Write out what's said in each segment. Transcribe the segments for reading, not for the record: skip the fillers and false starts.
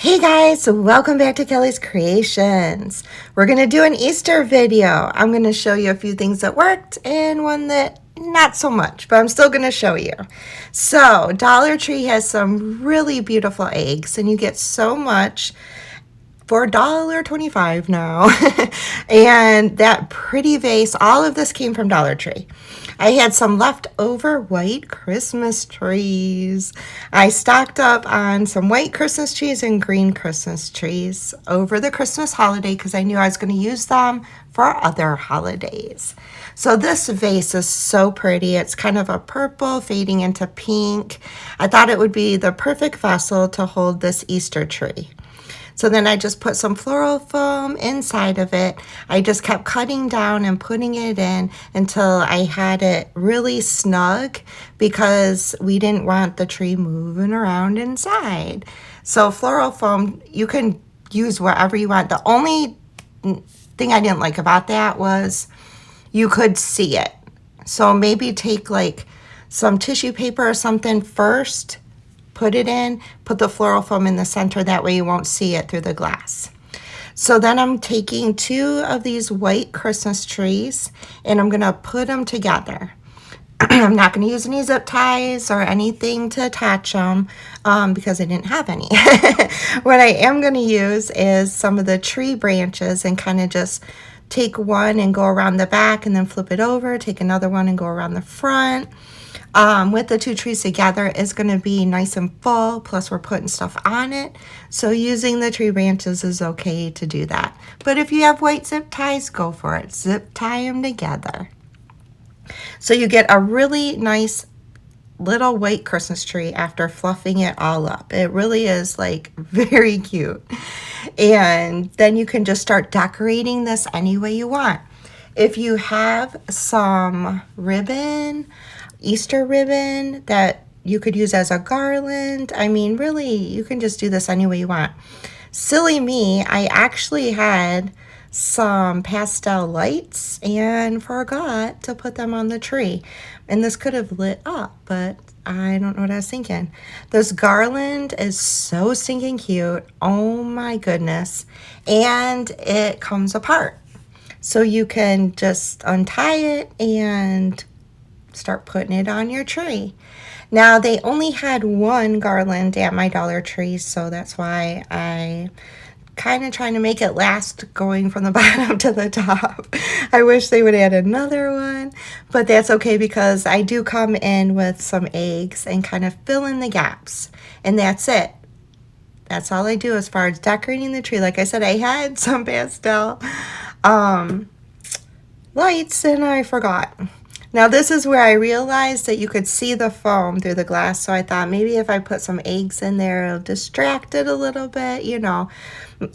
Hey guys, welcome back to Kelly's Creations. We're going to do an Easter video. I'm going to show you a few things that worked and one that not so much, but I'm still going to show you. So Dollar Tree has some really beautiful eggs and you get so much for $1.25 now. And that pretty vase, all of this came from Dollar Tree. I had some leftover white Christmas trees. I stocked up on some white Christmas trees and green Christmas trees over the Christmas holiday because I knew I was going to use them for other holidays. So this vase is so pretty. It's kind of a purple fading into pink. I thought it would be the perfect vessel to hold this Easter tree. So then I just put some floral foam inside of it. I just kept cutting down and putting it in until I had it really snug because we didn't want the tree moving around inside. So floral foam, you can use whatever you want. The only thing I didn't like about that was you could see it. So maybe take like some tissue paper or something first, put it in, put the floral foam in the center, that way you won't see it through the glass. So then I'm taking 2 of these white Christmas trees and I'm gonna put them together. I'm not gonna use any zip ties or anything to attach them because I didn't have any. What I am gonna use is some of the tree branches and kind of just take one and go around the back and then flip it over, take another one and go around the front. With the 2 trees together is going to be nice and full, plus we're putting stuff on it. So using the tree branches is okay to do that. But if you have white zip ties, go for it. Zip tie them together. So you get a really nice little white Christmas tree after fluffing it all up. It really is like very cute. And then you can just start decorating this any way you want. If you have some ribbon, Easter ribbon that you could use as a garland, I mean, really, you can just do this any way you want. Silly me, I actually had some pastel lights and forgot to put them on the tree. And this could have lit up, but I don't know what I was thinking. This garland is so stinking cute. Oh my goodness. And it comes apart. So you can just untie it and start putting it on your tree. Now they only had 1 garland at my Dollar Tree, so that's why I kind of trying to make it last going from the bottom to the top. I wish they would add another one, but that's okay because I do come in with some eggs and kind of fill in the gaps, and that's it. That's all I do as far as decorating the tree. Like I said, I had some pastel lights and I forgot. Now this is where I realized that you could see the foam through the glass, so I thought maybe if I put some eggs in there, it'll distract it a little bit, you know.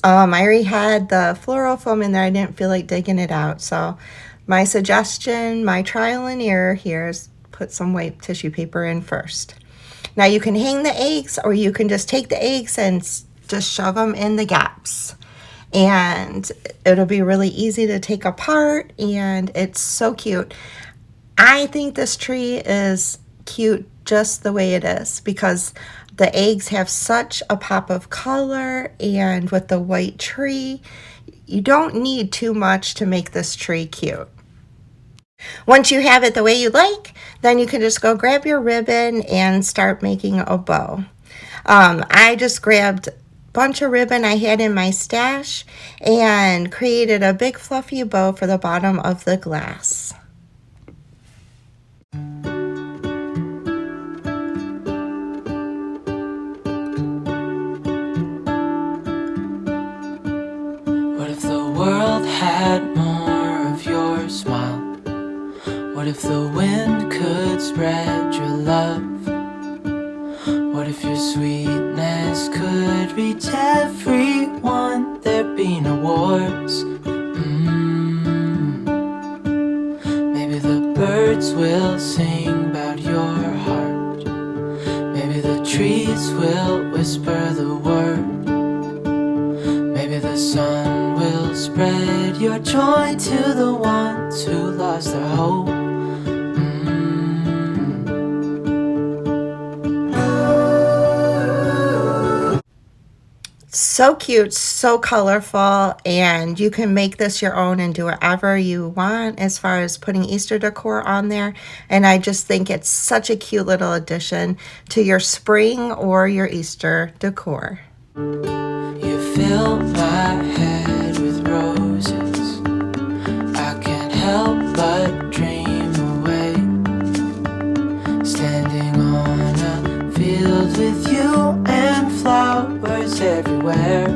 I already had the floral foam in there. I didn't feel like digging it out, so my suggestion, my trial and error here is put some white tissue paper in first. Now you can hang the eggs or you can just take the eggs and just shove them in the gaps. And it'll be really easy to take apart and it's so cute. I think this tree is cute just the way it is because the eggs have such a pop of color, and with the white tree, you don't need too much to make this tree cute. Once you have it the way you like, then you can just go grab your ribbon and start making a bow. I just grabbed a bunch of ribbon I had in my stash and created a big fluffy bow for the bottom of the glass. What if the world had more of your smile? What if the wind could spread your love? What if your sweetness could reach everyone? There'd be no wars. Maybe the birds will sing about your heart. Maybe the trees will whisper the word. Maybe the sun will spread your joy to the ones who lost their hope. So cute, so colorful, and you can make this your own and do whatever you want as far as putting Easter decor on there. And I just think it's such a cute little addition to your spring or your Easter decor. You fill my head with roses. I can't help but dream away, standing on a field with you and flowers everywhere.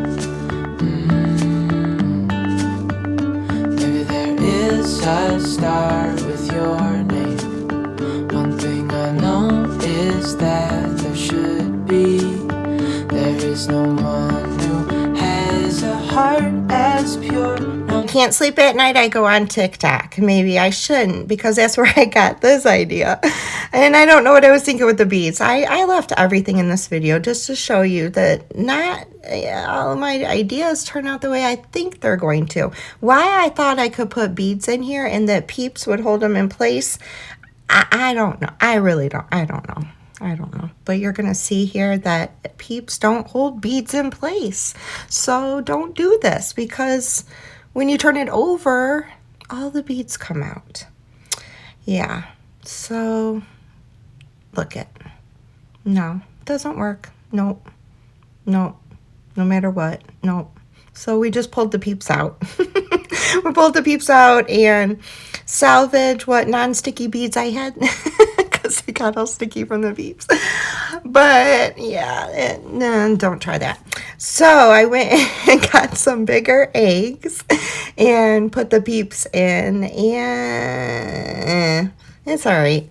Maybe there is a star with your name. One thing I know is that there should be. There is no one who has a heart as pure. Can't sleep at night, I go on TikTok. Maybe I shouldn't, because that's where I got this idea. And I don't know what I was thinking with the beads. I left everything in this video just to show you that not all of my ideas turn out the way I think they're going to. Why I thought I could put beads in here and that peeps would hold them in place, I don't know. I really don't. I don't know. But you're going to see here that peeps don't hold beads in place. So don't do this, because when you turn it over, all the beads come out. Yeah. So look it. No, doesn't work. Nope. No matter what. Nope. So we just pulled the peeps out. We pulled the peeps out and salvage what non-sticky beads I had. Because they got all sticky from the peeps. But yeah, no, don't try that. So I went and got some bigger eggs and put the peeps in, and it's all right.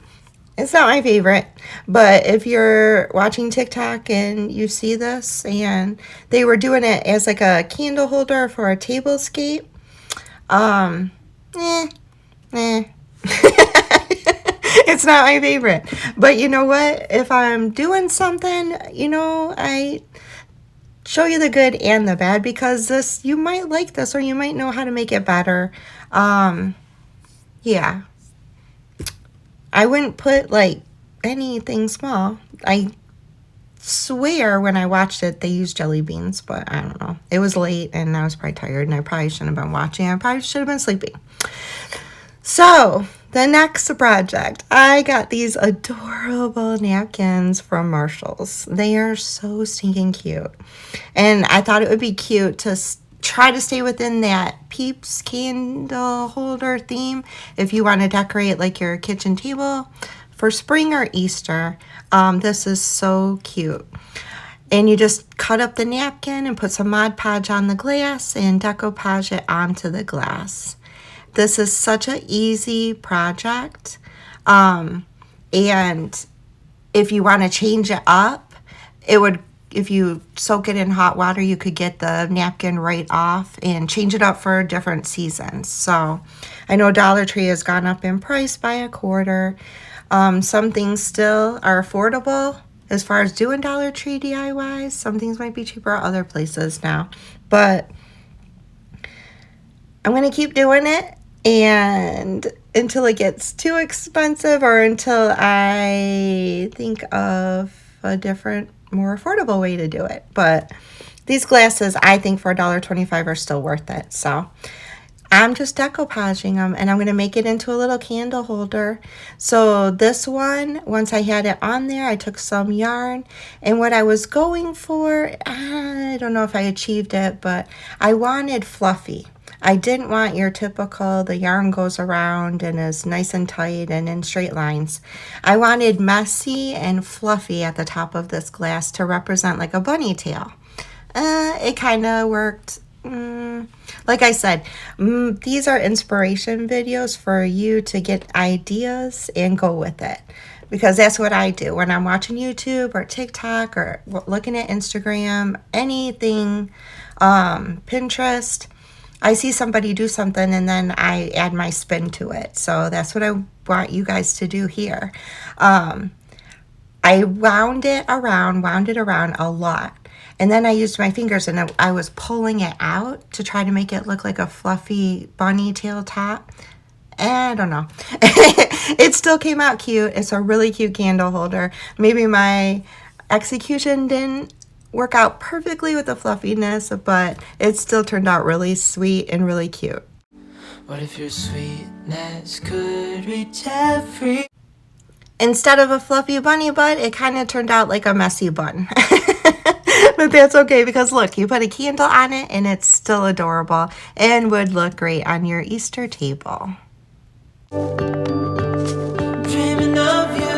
It's not my favorite, but if you're watching TikTok and you see this, and they were doing it as like a candle holder for a tablescape, it's not my favorite. But you know what? If I'm doing something, I show you the good and the bad, because this, you might like this, or you might know how to make it better. Yeah. I wouldn't put like anything small. I swear when I watched it, they used jelly beans, but I don't know. It was late and I was probably tired, and I probably shouldn't have been watching. I probably should have been sleeping. So the next project, I got these adorable napkins from Marshall's. They are so stinking cute. And I thought it would be cute to try to stay within that peeps candle holder theme if you want to decorate like your kitchen table for spring or Easter. This is so cute. And you just cut up the napkin and put some Mod Podge on the glass and decoupage it onto the glass. This is such an easy project. And if you want to change it up, if you soak it in hot water, you could get the napkin right off and change it up for different seasons. So I know Dollar Tree has gone up in price by a quarter. Some things still are affordable as far as doing Dollar Tree DIYs. Some things might be cheaper at other places now. But I'm going to keep doing it, and until it gets too expensive, or until I think of a different, more affordable way to do it. But these glasses, I think for $1.25 are still worth it. So I'm just decoupaging them, and I'm going to make it into a little candle holder. So this one, once I had it on there, I took some yarn, and what I was going for, I don't know if I achieved it, but I wanted fluffy. I didn't want your typical, the yarn goes around and is nice and tight and in straight lines. I wanted messy and fluffy at the top of this glass to represent like a bunny tail. It kind of worked. Like I said, these are inspiration videos for you to get ideas and go with it. Because that's what I do when I'm watching YouTube or TikTok or looking at Instagram, anything, Pinterest. I see somebody do something and then I add my spin to it. So that's what I want you guys to do here. I wound it around a lot. And then I used my fingers and I was pulling it out to try to make it look like a fluffy bunny tail top. I don't know. It still came out cute. It's a really cute candle holder. Maybe my execution didn't work out perfectly with the fluffiness, but it still turned out really sweet and really cute. What if your sweetness could reach every... Instead of a fluffy bunny butt, it kind of turned out like a messy bun. But that's okay, because look, you put a candle on it and it's still adorable and would look great on your Easter table. Dreaming of you.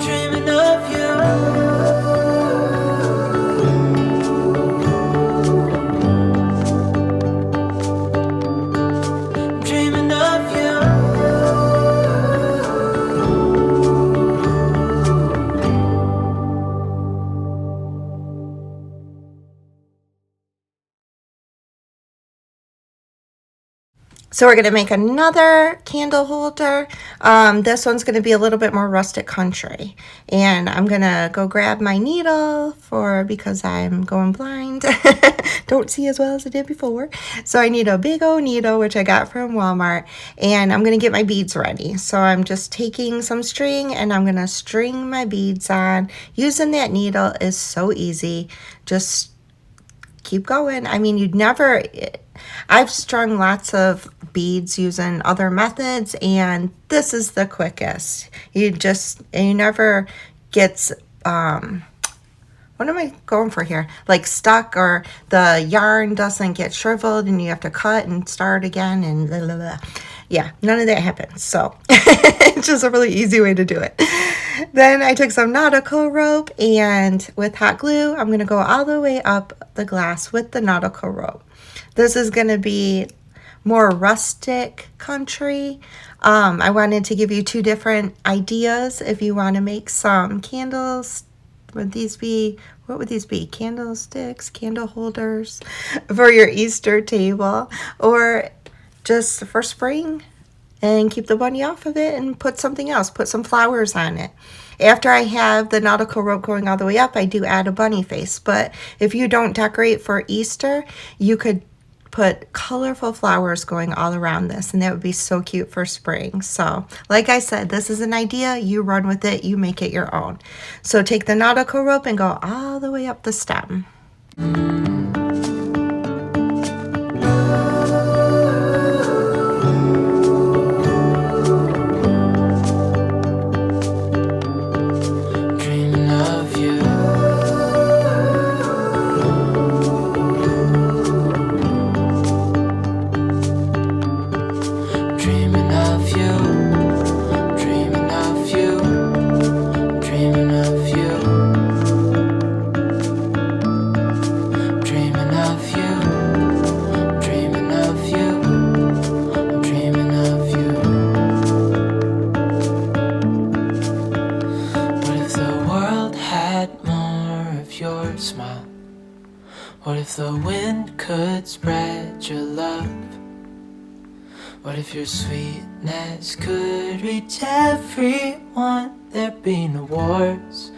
Dreaming of you. Dreaming of you. So we're going to make another candle holder. This one's going to be a little bit more rustic country. And I'm going to go grab my needle because I'm going blind. Don't see as well as I did before. So I need a big old needle, which I got from Walmart. And I'm going to get my beads ready. So I'm just taking some string and I'm going to string my beads on. Using that needle is so easy. Just keep going. I mean, I've strung lots of beads using other methods, and this is the quickest. You never gets, what am I going for here? Like stuck, or the yarn doesn't get shriveled and you have to cut and start again and blah, blah, blah. Yeah, none of that happens. So it's just a really easy way to do it. Then I took some nautical rope, and with hot glue, I'm going to go all the way up the glass with the nautical rope. This is going to be more rustic country. I wanted to give you two different ideas if you want to make some candles. What would these be? Candlesticks, candle holders for your Easter table, or just for spring, and keep the bunny off of it and put something else, put some flowers on it. After I have the nautical rope going all the way up, I do add a bunny face. But if you don't decorate for Easter, you could put colorful flowers going all around this, and that would be so cute for spring. So like I said, this is an idea. You run with it. You make it your own. So take the nautical rope and go all the way up the stem. What if the wind could spread your love? What if your sweetness could reach everyone? There'd be no wars.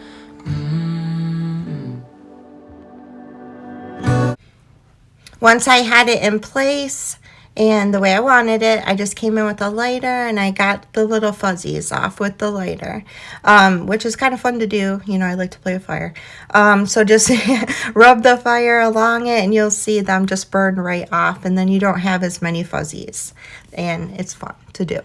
Once I had it in place and the way I wanted it, I just came in with a lighter and I got the little fuzzies off with the lighter, which is kind of fun to do. You know, I like to play with fire. So just rub the fire along it and you'll see them just burn right off, and then you don't have as many fuzzies, and it's fun to do.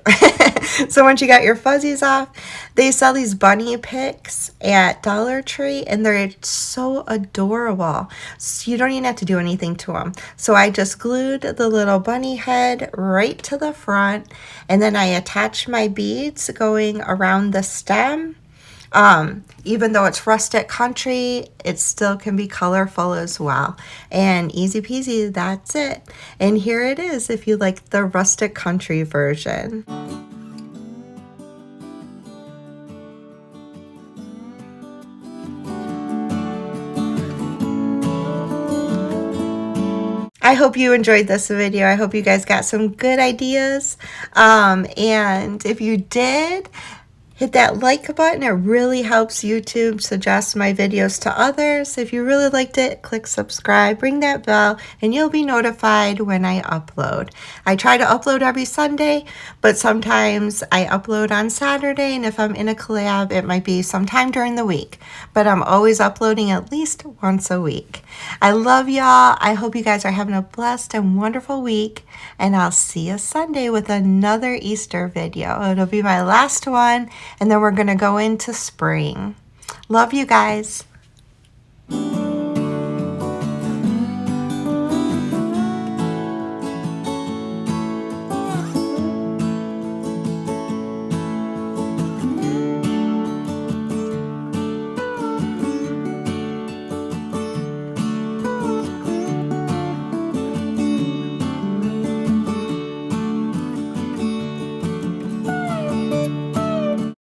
So once you got your fuzzies off, they sell these bunny picks at Dollar Tree, and they're so adorable. So you don't even have to do anything to them. So I just glued the little bunny head right to the front, and then I attached my beads going around the stem. Even though it's rustic country, it still can be colorful as well. And easy peasy, that's it. And here it is if you like the rustic country version. I hope you enjoyed this video. I hope you guys got some good ideas. And if you did, Hit that like button. It really helps YouTube suggest my videos to others. If you really liked it, click subscribe, ring that bell, and you'll be notified when I upload. I try to upload every Sunday, but sometimes I upload on Saturday, and if I'm in a collab, it might be sometime during the week. But I'm always uploading at least once a week. I love y'all. I hope you guys are having a blessed and wonderful week, and I'll see you Sunday with another Easter video. It'll be my last one, and then we're going to go into spring. Love you guys.